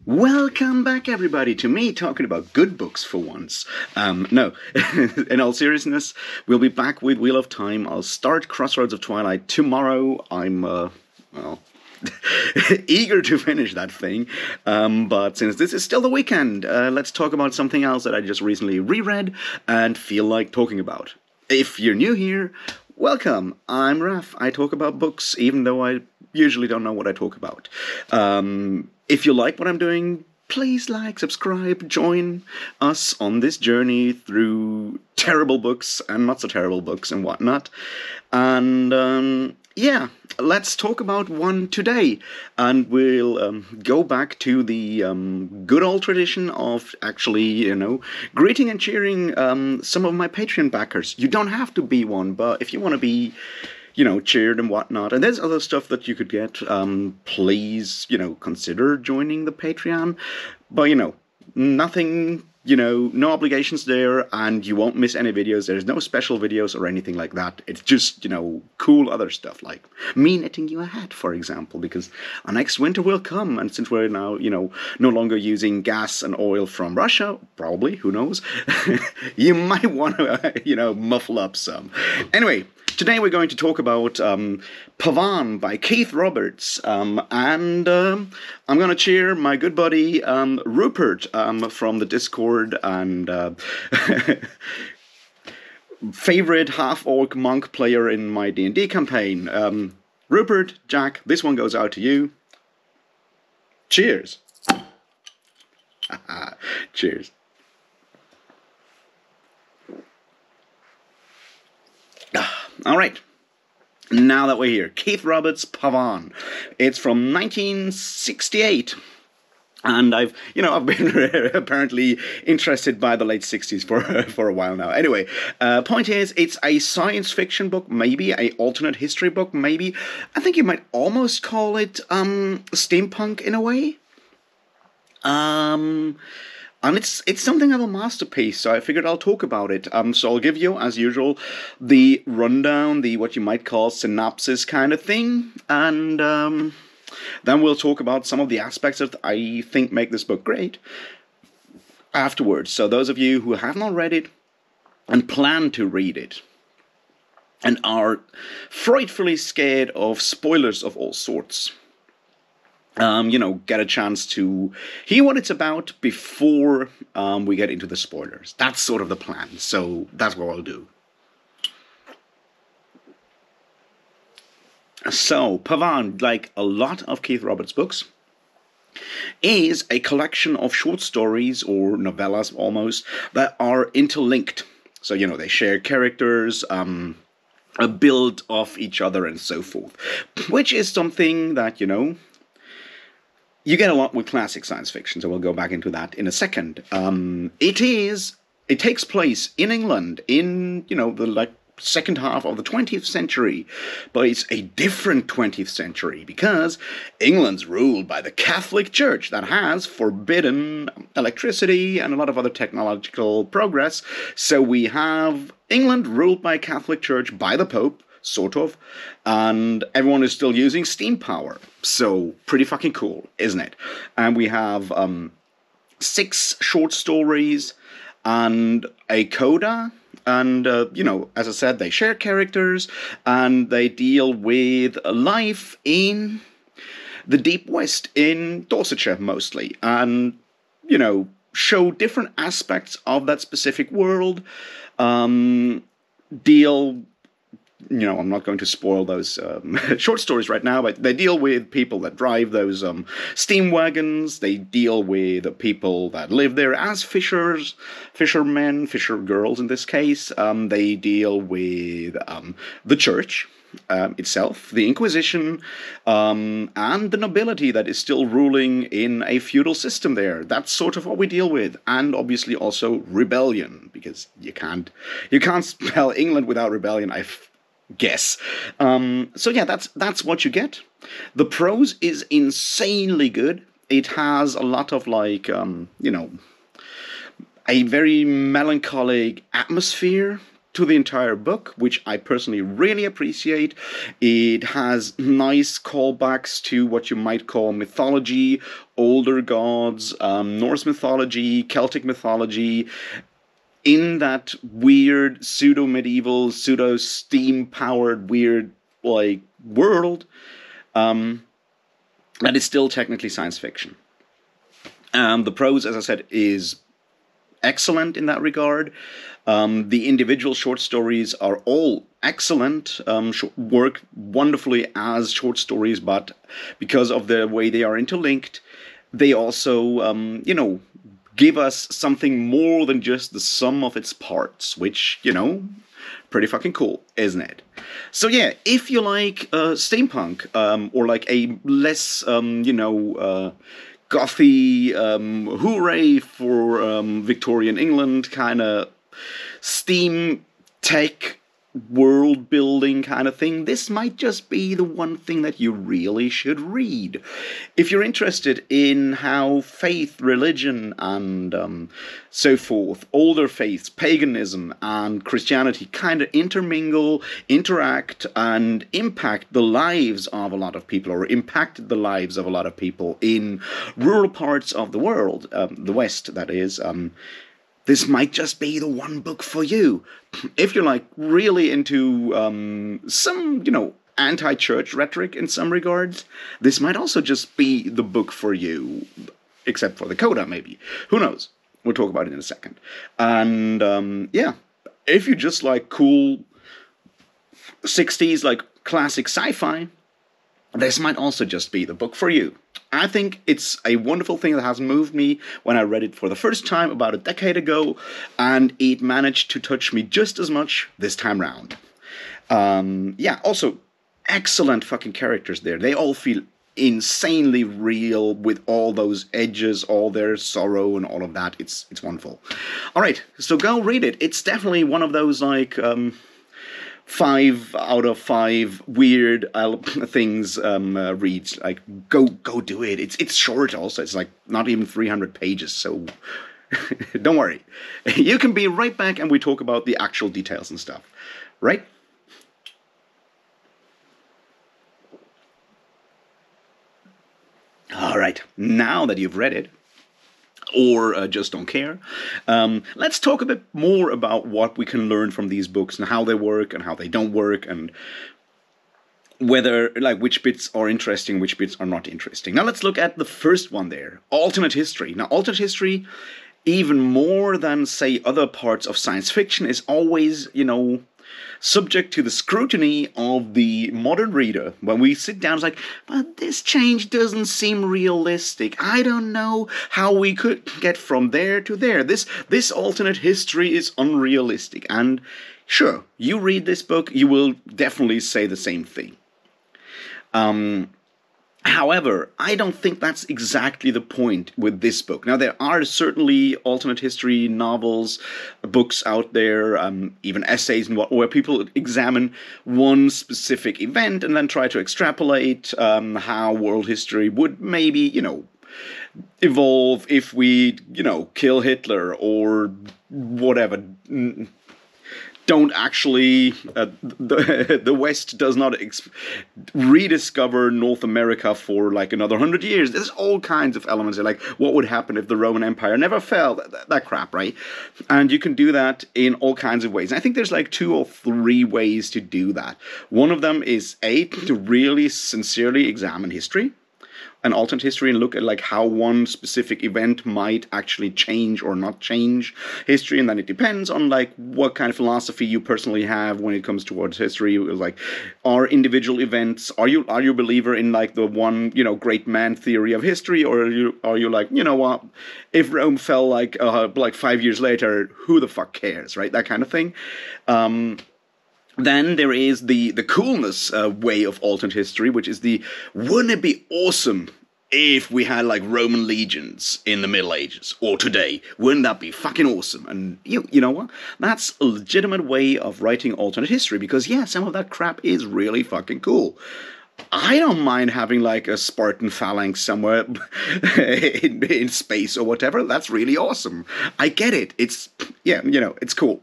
Welcome back, everybody, to me talking about good books for once. No, in all seriousness, we'll be back with Wheel of Time. I'll start Crossroads of Twilight tomorrow. I'm, well, eager to finish that thing. But since this is still the weekend, let's talk about something else that I just recently reread and feel like talking about. If you're new here, welcome. I'm Raf. I talk about books, even though I usually don't know what I talk about. If you like what I'm doing, please like, subscribe, join us on this journey through terrible books and not so terrible books and whatnot. And yeah, let's talk about one today. And we'll go back to the good old tradition of actually, greeting and cheering some of my Patreon backers. You don't have to be one, but if you want to be cheered and whatnot. And there's other stuff that you could get. Please, consider joining the Patreon. But, nothing, no obligations there, and you won't miss any videos. There's no special videos or anything like that. It's just, cool other stuff, like me knitting you a hat, for example, because our next winter will come, and since we're now, no longer using gas and oil from Russia, probably, who knows, you might want to, muffle up some. Anyway, today we're going to talk about Pavane by Keith Roberts, and I'm going to cheer my good buddy Rupert from the Discord and favorite half-orc monk player in my D&D campaign. Rupert, Jack, this one goes out to you. Cheers. Cheers. All right, now that we're here, Keith Roberts' Pavane. It's from 1968, and I've been apparently interested by the late 60s for a while now. Anyway, point is, it's a science fiction book, maybe a alternate history book, maybe. I think you might almost call it steampunk in a way. And it's something of a masterpiece, so I figured I'll talk about it. So I'll give you, as usual, the rundown, the what you might call synopsis kind of thing, and then we'll talk about some of the aspects that I think make this book great afterwards. So those of you who have not read it and plan to read it and are frightfully scared of spoilers of all sorts, get a chance to hear what it's about before we get into the spoilers. That's sort of the plan, so that's what I'll do. So, Pavane, like a lot of Keith Roberts' books, is a collection of short stories, or novellas almost, that are interlinked. So, they share characters, a build off each other, and so forth. Which is something that, you get a lot with classic science fiction, so we'll go back into that in a second. It takes place in England in, the second half of the 20th century, but it's a different 20th century because England's ruled by the Catholic Church that has forbidden electricity and a lot of other technological progress. So we have England ruled by Catholic Church, by the Pope, sort of, and everyone is still using steam power. So, pretty fucking cool, isn't it? And we have 6 short stories and a coda, and, as I said, they share characters, and they deal with life in the Deep West, in Dorsetshire, mostly, and, show different aspects of that specific world, deal... I'm not going to spoil those short stories right now, but they deal with people that drive those steam wagons. They deal with people that live there as fishermen, fisher girls in this case. They deal with the church itself, the Inquisition, and the nobility that is still ruling in a feudal system there. That's sort of what we deal with, and obviously also rebellion, because you can't spell England without rebellion, I guess. So yeah, that's what you get. The prose is insanely good. It has a lot of a very melancholic atmosphere to the entire book, which I personally really appreciate. It has nice callbacks to what you might call mythology, older gods, Norse mythology, Celtic mythology, in that weird pseudo-medieval, pseudo-steam-powered weird, like, world that is still technically science fiction. The prose, as I said, is excellent in that regard. The individual short stories are all excellent, work wonderfully as short stories, but because of the way they are interlinked, they also, give us something more than just the sum of its parts, which, pretty fucking cool, isn't it? So yeah, if you like steampunk, or like a less, gothy, hooray for Victorian England kind of steam tech world building kind of thing, this might just be the one thing that you really should read. If you're interested in how faith, religion, and so forth, older faiths, paganism, and Christianity kind of intermingle, interact, and impact the lives of a lot of people, or impacted the lives of a lot of people in rural parts of the world, the West, that is, this might just be the one book for you. If you're like really into some, anti-church rhetoric in some regards, this might also just be the book for you, except for the coda, maybe. Who knows? We'll talk about it in a second. And if you just like cool 60s, like classic sci-fi, this might also just be the book for you. I think it's a wonderful thing that has moved me when I read it for the first time about a decade ago, and it managed to touch me just as much this time round. Also, excellent fucking characters there. They all feel insanely real with all those edges, all their sorrow and all of that. It's wonderful. Alright, so go read it. It's definitely one of those, like, 5 out of 5 weird things reads. Like, go do it. It's short also. It's like not even 300 pages, so don't worry. You can be right back and we talk about the actual details and stuff. Right? Alright, now that you've read it, or just don't care, let's talk a bit more about what we can learn from these books and how they work and how they don't work, and whether, like, which bits are interesting, which bits are not interesting. Now let's look at the first one there, alternate history. Now alternate history, even more than, say, other parts of science fiction, is always, subject to the scrutiny of the modern reader. When we sit down, it's like, but this change doesn't seem realistic. I don't know how we could get from there to there. This alternate history is unrealistic. And sure, you read this book, you will definitely say the same thing. However, I don't think that's exactly the point with this book. Now, there are certainly alternate history novels, books out there, even essays and where people examine one specific event and then try to extrapolate how world history would maybe, evolve if we, kill Hitler or whatever. Don't actually, the West does not rediscover North America for like another 100 years. There's all kinds of elements, like what would happen if the Roman Empire never fell, that crap, right? And you can do that in all kinds of ways. I think there's like 2 or 3 ways to do that. One of them is to really sincerely examine history, an alternate history, and look at like how one specific event might actually change or not change history. And then it depends on like what kind of philosophy you personally have when it comes towards history. Like, are individual events, are you a believer in like the one, great man theory of history, or are you like, what, if Rome fell like 5 years later, who the fuck cares, right? That kind of thing. Then there is the coolness way of alternate history, which is wouldn't it be awesome if we had like Roman legions in the Middle Ages or today? Wouldn't that be fucking awesome? And you know what? That's a legitimate way of writing alternate history, because yeah, some of that crap is really fucking cool. I don't mind having like a Spartan phalanx somewhere in space or whatever. That's really awesome. I get it. It's, it's cool.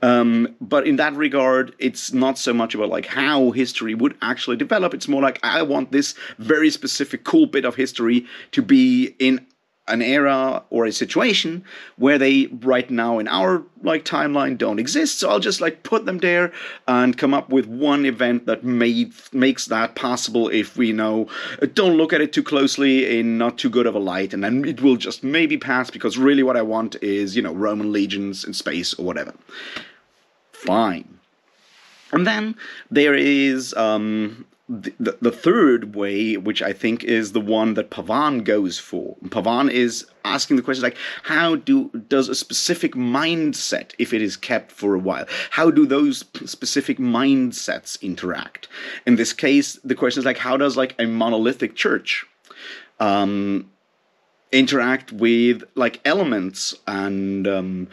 But in that regard, it's not so much about like how history would actually develop. It's more like I want this very specific cool bit of history to be in an era or a situation where they right now in our like timeline don't exist. So I'll just like put them there and come up with one event that makes that possible if we know don't look at it too closely in not too good of a light, and then it will just maybe pass because really what I want is, you know, Roman legions in space or whatever. Fine. And then there is the third way, which I think is the one that Pavane goes for. Pavane is asking the question like, how does a specific mindset, if it is kept for a while, how do those specific mindsets interact? In this case, the question is like, how does like a monolithic church interact with like elements and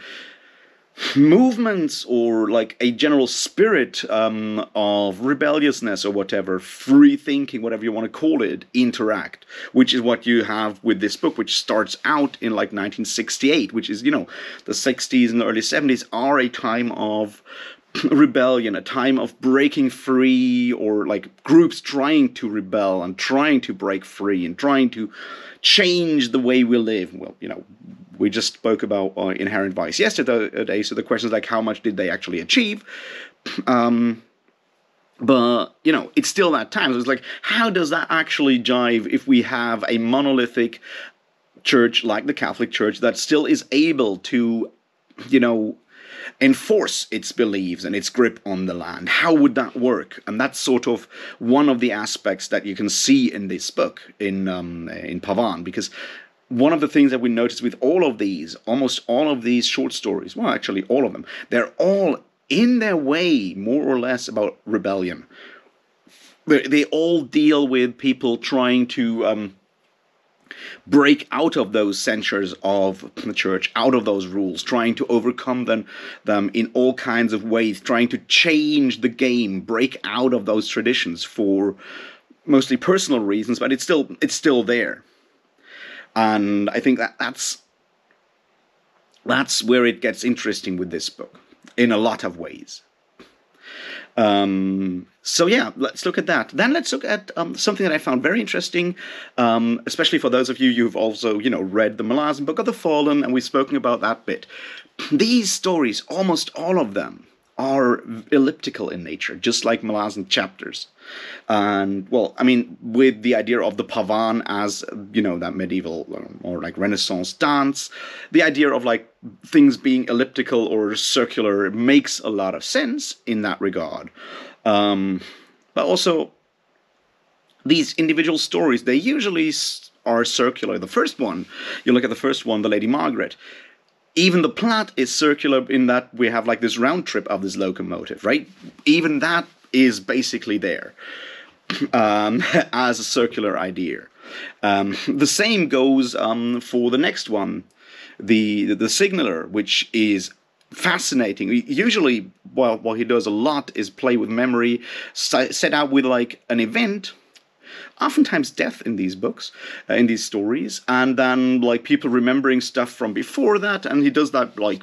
movements or like a general spirit of rebelliousness or whatever, free thinking, whatever you want to call it, interact, which is what you have with this book, which starts out in like 1968, which is, you know, the 60s and the early 70s are a time of rebellion, a time of breaking free, or like groups trying to rebel and trying to break free and trying to change the way we live. Well, you know, we just spoke about Inherent Vice yesterday, so the question is like, how much did they actually achieve? But, you know, it's still that time. So it's like, how does that actually jive if we have a monolithic church like the Catholic Church that still is able to, you know, enforce its beliefs and its grip on the land? How would that work? And that's sort of one of the aspects that you can see in this book, in Pavane, because one of the things that we notice with all of these, almost all of these short stories, well, actually all of them, they're all in their way more or less about rebellion. They all deal with people trying to break out of those censures of the church, out of those rules, trying to overcome them in all kinds of ways, trying to change the game, break out of those traditions for mostly personal reasons, but it's still there. And I think that's where it gets interesting with this book, in a lot of ways. So yeah, let's look at that. Then let's look at something that I found very interesting, especially for those of you who've also, you know, read the Malazan Book of the Fallen, and we've spoken about that bit. These stories, almost all of them, are elliptical in nature, just like Malazan chapters. And, well, I mean, with the idea of the Pavane as, you know, that medieval or like Renaissance dance, the idea of like things being elliptical or circular makes a lot of sense in that regard. But also, these individual stories, they usually are circular. The first one, you look at the first one, the Lady Margaret, even the plot is circular in that we have like this round trip of this locomotive, right? Even that is basically there as a circular idea. The same goes for the next one, the Signaler, which is fascinating. Usually, what he does a lot is play with memory, set out with like an event, oftentimes death in these books, in these stories, and then like people remembering stuff from before that, and he does that like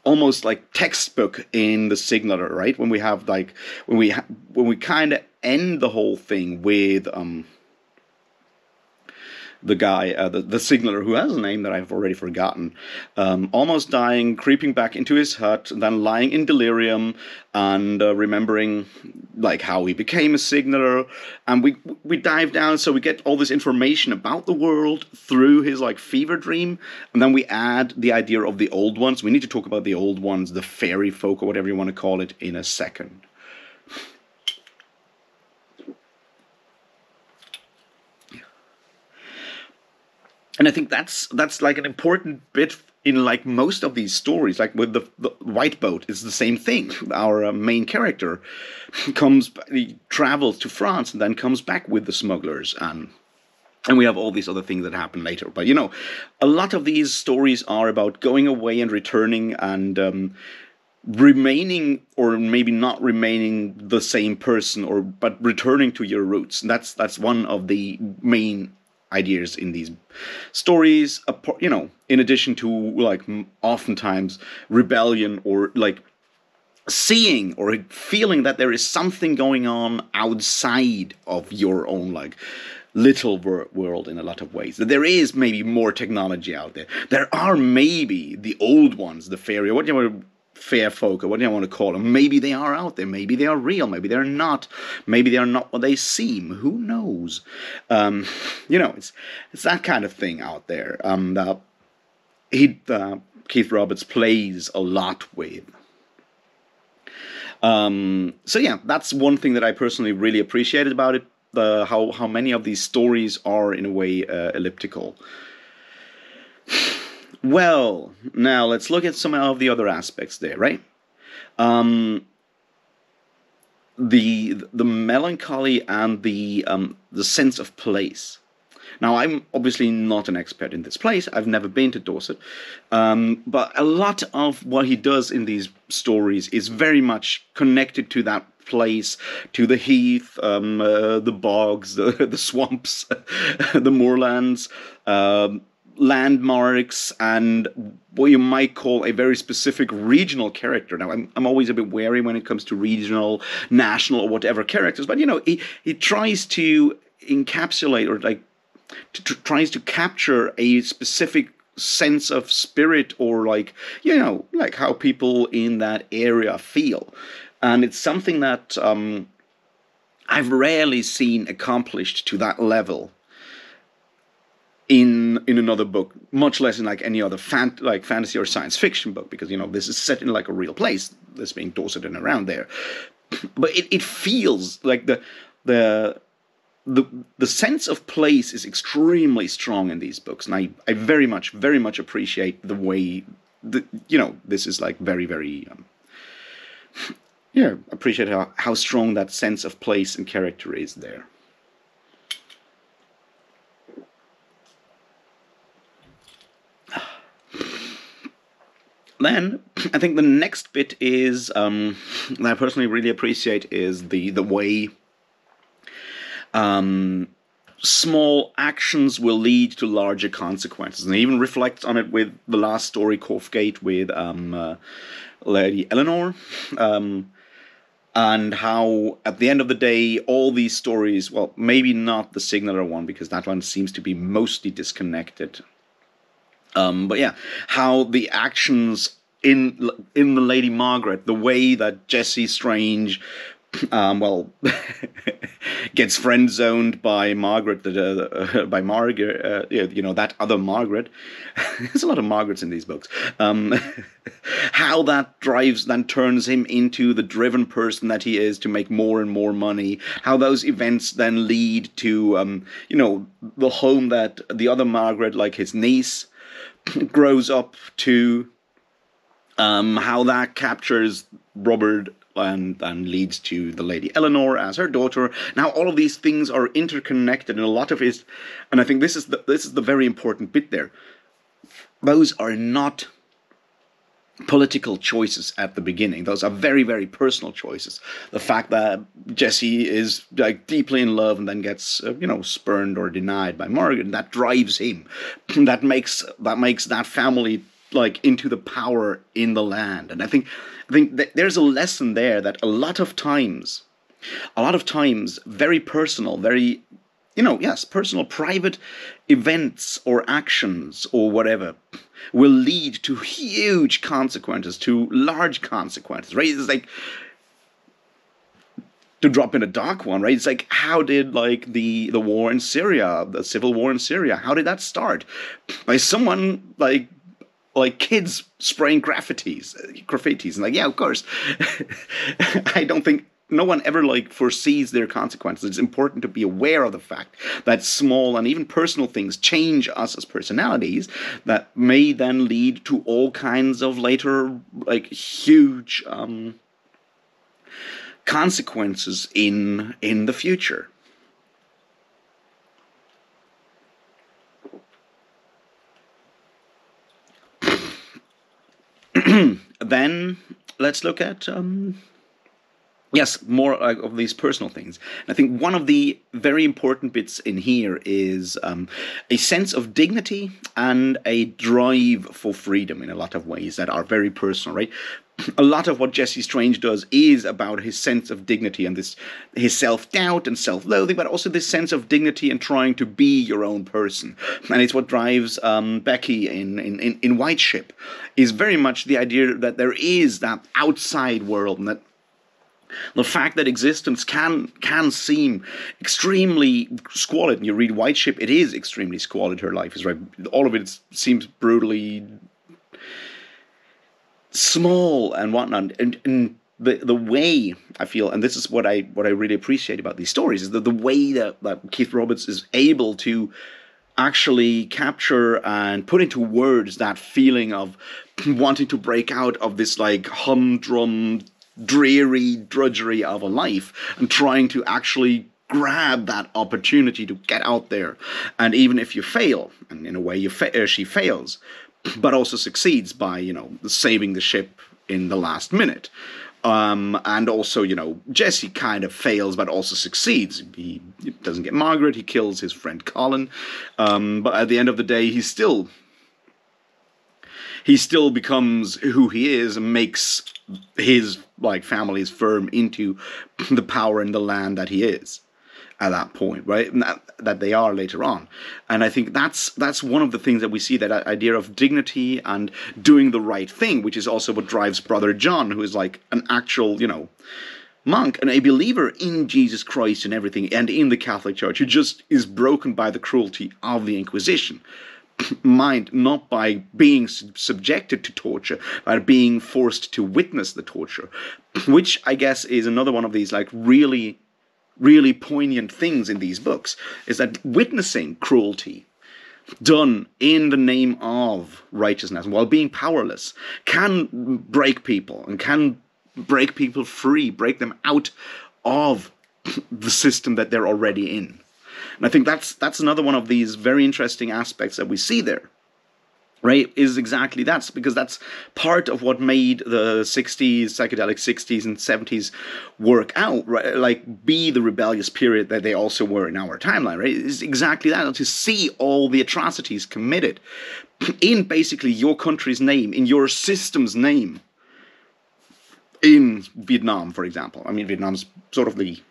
almost like textbook in the Signaler, right? When we have like when we kind of end the whole thing with the guy, the Signaler, who has a name that I've already forgotten, almost dying, creeping back into his hut, then lying in delirium, and remembering like how he became a Signaler, and we dive down, so we get all this information about the world through his like fever dream, and then we add the idea of the old ones. We need to talk about the old ones, the fairy folk, or whatever you want to call it, in a second. And I think that's like an important bit in like most of these stories. Like with the White Boat, it's the same thing. Our main character he travels to France and then comes back with the smugglers, and we have all these other things that happen later. But you know, a lot of these stories are about going away and returning and remaining, or maybe not remaining, the same person, but returning to your roots. And that's one of the main ideas in these stories, you know, in addition to like oftentimes rebellion or like seeing or feeling that there is something going on outside of your own like little world in a lot of ways. That there is maybe more technology out there. There are maybe the old ones, the fairy, what do you want to fair folk, or what do you want to call them? Maybe they are out there. Maybe they are real. Maybe they're not. Maybe they are not what they seem. Who knows? You know, it's that kind of thing out there. Keith Roberts plays a lot with. So yeah, that's one thing that I personally really appreciated about it. How many of these stories are in a way elliptical. Well, now let's look at some of the other aspects there, right? The melancholy and the sense of place. Now, I'm obviously not an expert in this place. I've never been to Dorset. But a lot of what he does in these stories is very much connected to that place, to the heath, the bogs, the swamps, the moorlands, landmarks, and what you might call a very specific regional character. Now, I'm always a bit wary when it comes to regional, national, or whatever characters, but, you know, he tries to encapsulate or, like, tries to capture a specific sense of spirit or, like, you know, like how people in that area feel. And it's something that I've rarely seen accomplished to that level in another book, much less in like any other fantasy or science fiction book, because, you know, this is set in like a real place, this being Dorset and around there. But it feels like the sense of place is extremely strong in these books, and I very much appreciate the way you know, this is like very, very yeah, appreciate how strong that sense of place and character is there. Then I think the next bit is that I personally really appreciate is the way small actions will lead to larger consequences, and he even reflects on it with the last story, Corfgate, with Lady Eleanor, and how at the end of the day all these stories, well, maybe not the Signaler one because that one seems to be mostly disconnected. But yeah, how the actions in the Lady Margaret, the way that Jessie Strange, well, gets friend zoned by Margaret, by Margaret, you know, that other Margaret. There's a lot of Margarets in these books. How that then turns him into the driven person that he is to make more and more money. How those events then lead to, you know, the home that the other Margaret, like his niece, grows up to, how that captures Robert and leads to the Lady Eleanor as her daughter. Now all of these things are interconnected, and a lot of it, and I think this is the very important bit there. Those are not political choices at the beginning. Those are very, very personal choices. The fact that Jessie is like deeply in love and then gets you know, spurned or denied by Margaret, that drives him. that makes that family like into the power in the land. And I think that there's a lesson there that a lot of times very personal, very, you know, yes, personal, private events or actions or whatever will lead to huge consequences, to large consequences, right? It's like, to drop in a dark one, right? It's like, how did like the war in Syria, the civil war in Syria, how did that start? By someone like kids spraying graffitis, and like, yeah, of course. I don't think no one ever like foresees their consequences. It's important to be aware of the fact that small and even personal things change us as personalities that may then lead to all kinds of later like huge consequences in the future. Then let's look at yes, more of these personal things. And I think one of the very important bits in here is a sense of dignity and a drive for freedom in a lot of ways that are very personal, right? A lot of what Jesse Strange does is about his sense of dignity and his self-doubt and self-loathing, but also this sense of dignity and trying to be your own person. And it's what drives Becky in White Ship, is very much the idea that there is that outside world, and that the fact that existence can seem extremely squalid. And you read White Ship, it is extremely squalid. Her life is right. All of it seems brutally small and whatnot. And the way I feel, and this is what I really appreciate about these stories, is that the way that Keith Roberts is able to actually capture and put into words that feeling of wanting to break out of this like humdrum, dreary drudgery of a life and trying to actually grab that opportunity to get out there. And even if you fail, and in a way she fails, but also succeeds by, saving the ship in the last minute. And also, Jesse kind of fails, but also succeeds. He doesn't get Margaret, he kills his friend Colin. But at the end of the day, he still becomes who he is and makes his family's firm into the power in the land that he is at that point, right? And that they are later on. And I think that's one of the things that we see, that idea of dignity and doing the right thing, which is also what drives Brother John, who is like an actual, monk and a believer in Jesus Christ and everything, and in the Catholic Church, who just is broken by the cruelty of the Inquisition. Mind, not by being subjected to torture, but being forced to witness the torture, which I guess is another one of these really, really poignant things in these books, is that witnessing cruelty done in the name of righteousness while being powerless can break people and can break people free, break them out of the system that they're already in. And I think that's another one of these very interesting aspects that we see there, right, is exactly that, because that's part of what made the 60s, psychedelic 60s and 70s work out, right? Like, be the rebellious period that they also were in our timeline, right? Is exactly that, to see all the atrocities committed in basically your country's name, in your system's name, in Vietnam, for example. I mean, Vietnam's sort of the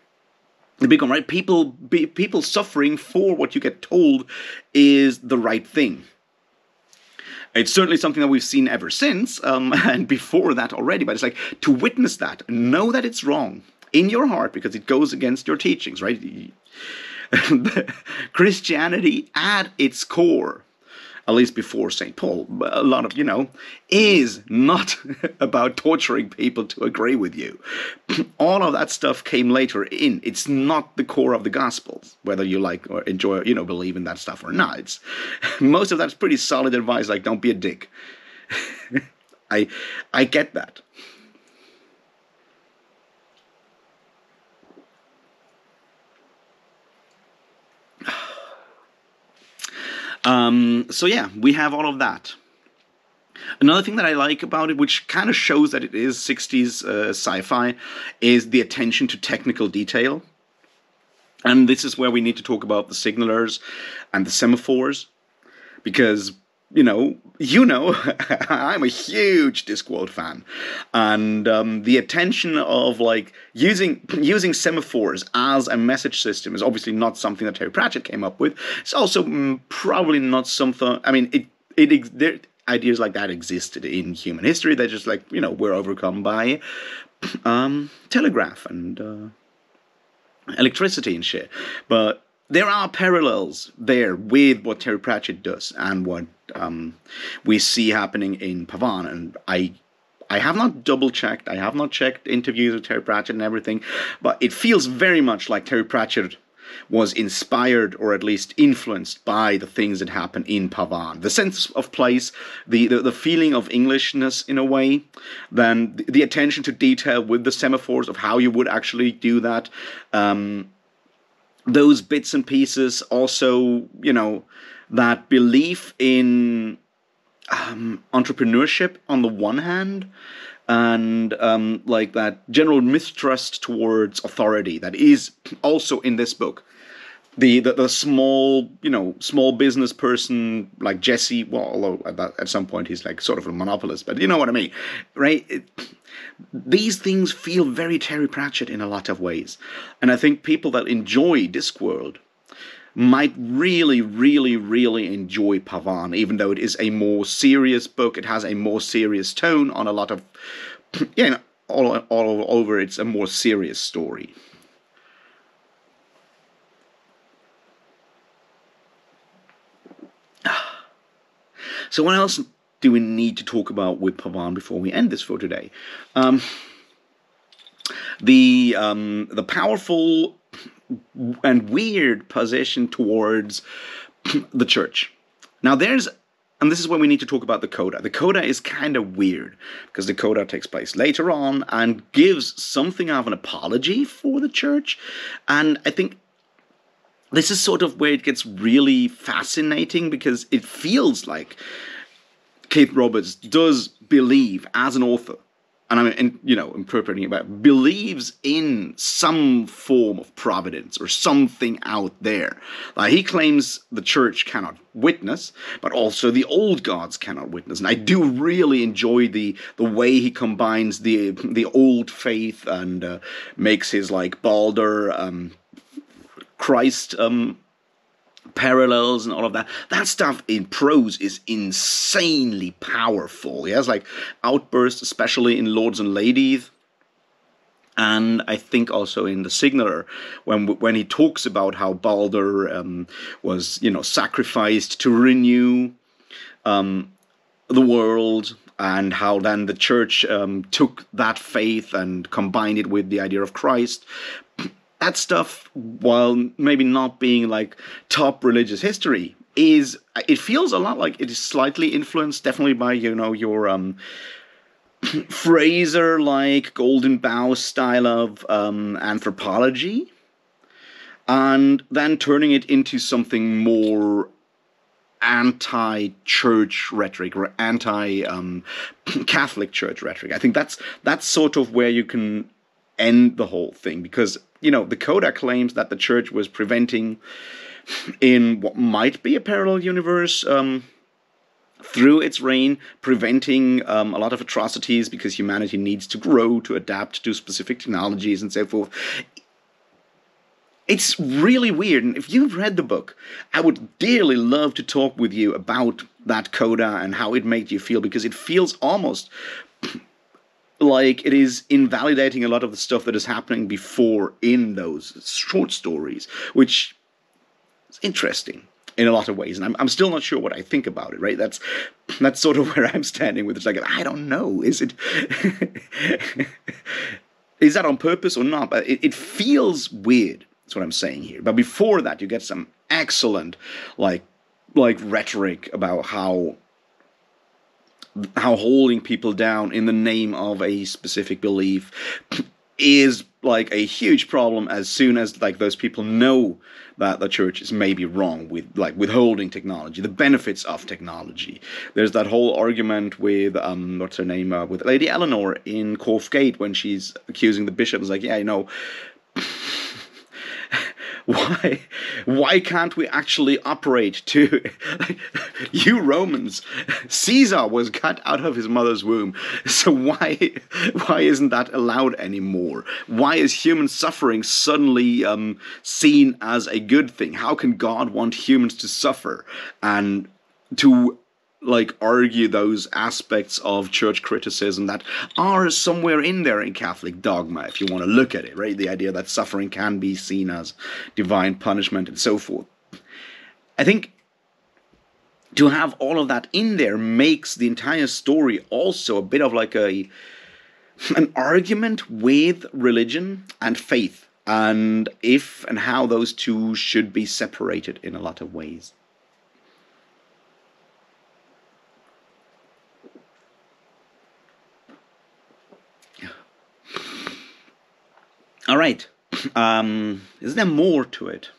big one, right? People suffering for what you get told is the right thing. It's certainly something that we've seen ever since, and before that already, but it's like to witness that, know that it's wrong in your heart because it goes against your teachings, right? Christianity at its core, at least before St. Paul, a lot of, is not about torturing people to agree with you. All of that stuff came later in. It's not the core of the Gospels, whether you like or enjoy, believe in that stuff or not. Most of that's pretty solid advice, like don't be a dick. I get that. So yeah, we have all of that. Another thing that I like about it, which kind of shows that it is 60s sci-fi, is the attention to technical detail. And this is where we need to talk about the signalers and the semaphores, because I'm a huge Discworld fan, and the attention of using semaphores as a message system is obviously not something that Terry Pratchett came up with. It's also probably not something. I mean, ideas like that existed in human history. They're just we're overcome by telegraph and electricity and shit, but there are parallels there with what Terry Pratchett does and what we see happening in Pavane. And I have not double-checked, I have not checked interviews with Terry Pratchett and everything, but it feels very much like Terry Pratchett was inspired or at least influenced by the things that happen in Pavane. The sense of place, the feeling of Englishness in a way, then the attention to detail with the semaphores of how you would actually do that. Those bits and pieces, also, that belief in entrepreneurship on the one hand, and like that general mistrust towards authority that is also in this book. The small, small business person like Jesse, well, although at some point he's like sort of a monopolist, but you know what I mean, right? These things feel very Terry Pratchett in a lot of ways. And I think people that enjoy Discworld might really, really, really enjoy Pavane, even though it is a more serious book. It has a more serious tone on a lot of, all over it's a more serious story. So what else do we need to talk about with Pavane before we end this for today? The powerful and weird position towards the church. Now and this is when we need to talk about the coda. The coda is kind of weird, because the coda takes place later on and gives something of an apology for the church. And I think this is sort of where it gets really fascinating, because it feels like Kate Roberts does believe, as an author, and I mean, interpreting about, believes in some form of providence or something out there. Like, he claims the church cannot witness, but also the old gods cannot witness. And I do really enjoy the way he combines the old faith and makes his like Balder, Christ parallels and all of that. That stuff in prose is insanely powerful. He has like outbursts, especially in Lords and Ladies, and I think also in The Signaler, when he talks about how Balder was, sacrificed to renew the world, and how then the church took that faith and combined it with the idea of Christ. That stuff, while maybe not being like top religious history, it feels a lot like it is slightly influenced, definitely by, your Fraser like Golden Bough style of anthropology, and then turning it into something more anti-church rhetoric or anti-Catholic church rhetoric. I think that's sort of where you can end the whole thing, because the coda claims that the church was preventing, in what might be a parallel universe, through its reign, preventing a lot of atrocities, because humanity needs to grow to adapt to specific technologies and so forth. It's really weird, and if you've read the book, I would dearly love to talk with you about that coda and how it made you feel, because it feels almost like it is invalidating a lot of the stuff that is happening before in those short stories, which is interesting in a lot of ways. And I'm still not sure what I think about it, right? That's sort of where I'm standing with it. It's like, I don't know. Is it... is that on purpose or not? But it feels weird. That's what I'm saying here. But before that, you get some excellent, like rhetoric about how holding people down in the name of a specific belief is like a huge problem as soon as like those people know that the church is maybe wrong with like withholding technology, the benefits of technology. There's that whole argument with what's her name, with Lady Eleanor in Corfe Gate, when she's accusing the bishop. It's like, why can't we actually operate to you Romans? Caesar was cut out of his mother's womb, so why isn't that allowed anymore? Why is human suffering suddenly seen as a good thing? How can God want humans to suffer? And to like argue those aspects of church criticism that are somewhere in there in Catholic dogma, if you want to look at it, right? The idea that suffering can be seen as divine punishment and so forth. I think to have all of that in there makes the entire story also a bit of like an argument with religion and faith, and if and how those two should be separated in a lot of ways. All right. Is there more to it?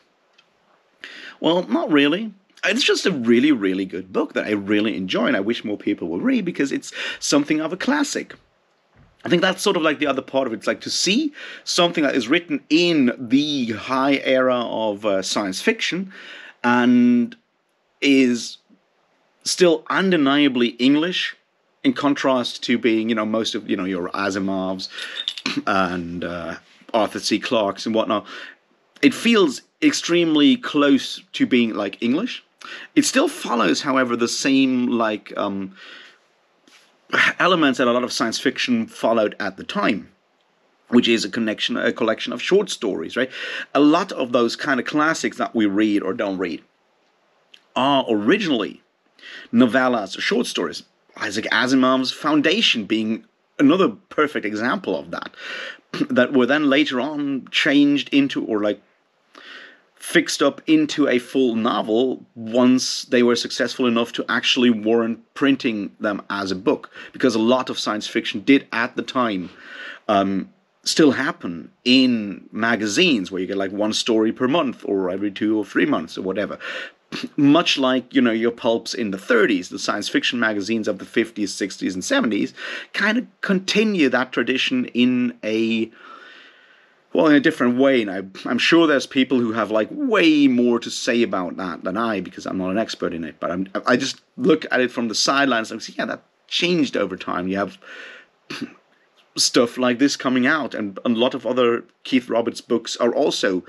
Well, not really. It's just a really, really good book that I really enjoy, and I wish more people would read, because it's something of a classic. I think that's sort of like the other part of it. It's like to see something that is written in the high era of science fiction and is still undeniably English, in contrast to being, most of, your Asimovs and Arthur C. Clarke's and whatnot. It feels extremely close to being like English. It still follows, however, the same elements that a lot of science fiction followed at the time, which is a collection of short stories, right? A lot of those kind of classics that we read or don't read are originally novellas or short stories. Isaac Asimov's Foundation being another perfect example of that, that were then later on changed into, or like fixed up into, a full novel once they were successful enough to actually warrant printing them as a book, because a lot of science fiction did at the time still happen in magazines where you get like one story per month or every 2 or 3 months or whatever. Much like, your pulps in the 30s, the science fiction magazines of the 50s, 60s, and 70s kind of continue that tradition in a different way. And I'm sure there's people who have like way more to say about that than I, because I'm not an expert in it. But I just look at it from the sidelines and say, yeah, that changed over time. You have stuff like this coming out, and a lot of other Keith Roberts books are also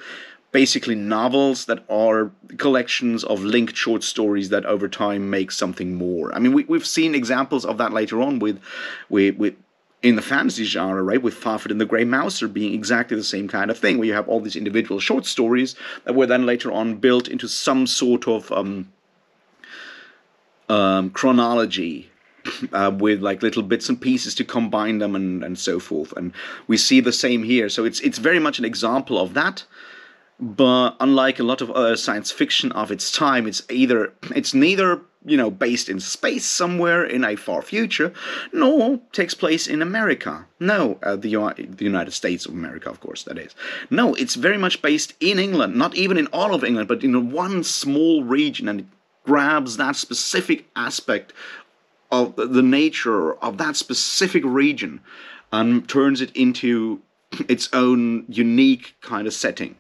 basically novels that are collections of linked short stories that over time make something more. I mean, we've seen examples of that later on with in the fantasy genre, right, with Fafhrd and the Grey Mouser being exactly the same kind of thing, where you have all these individual short stories that were then later on built into some sort of chronology, with like little bits and pieces to combine them and so forth. And we see the same here. So it's very much an example of that. But unlike a lot of other science fiction of its time, it's neither based in space somewhere in a far future, nor takes place in America. No, the United States of America, of course, that is. No, it's very much based in England, not even in all of England, but in one small region, and it grabs that specific aspect of the nature of that specific region and turns it into its own unique kind of setting.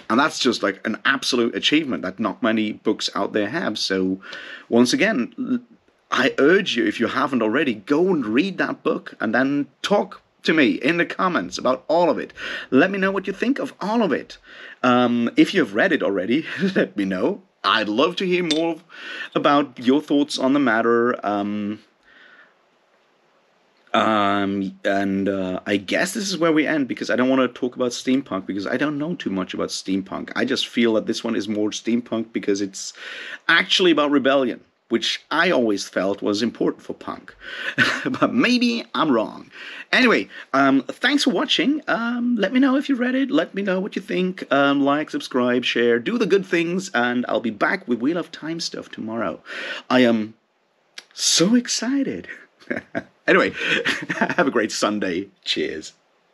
And that's just like an absolute achievement that not many books out there have. So once again, I urge you, if you haven't already, go and read that book and then talk to me in the comments about all of it. Let me know what you think of all of it. If you've read it already, let me know. I'd love to hear more about your thoughts on the matter. I guess this is where we end, because I don't want to talk about steampunk, because I don't know too much about steampunk. I just feel that this one is more steampunk because it's actually about rebellion, which I always felt was important for punk. But maybe I'm wrong. Anyway, thanks for watching. Let me know if you read it. Let me know what you think. Like, subscribe, share, do the good things, and I'll be back with Wheel of Time stuff tomorrow. I am so excited. Anyway, have a great Sunday. Cheers.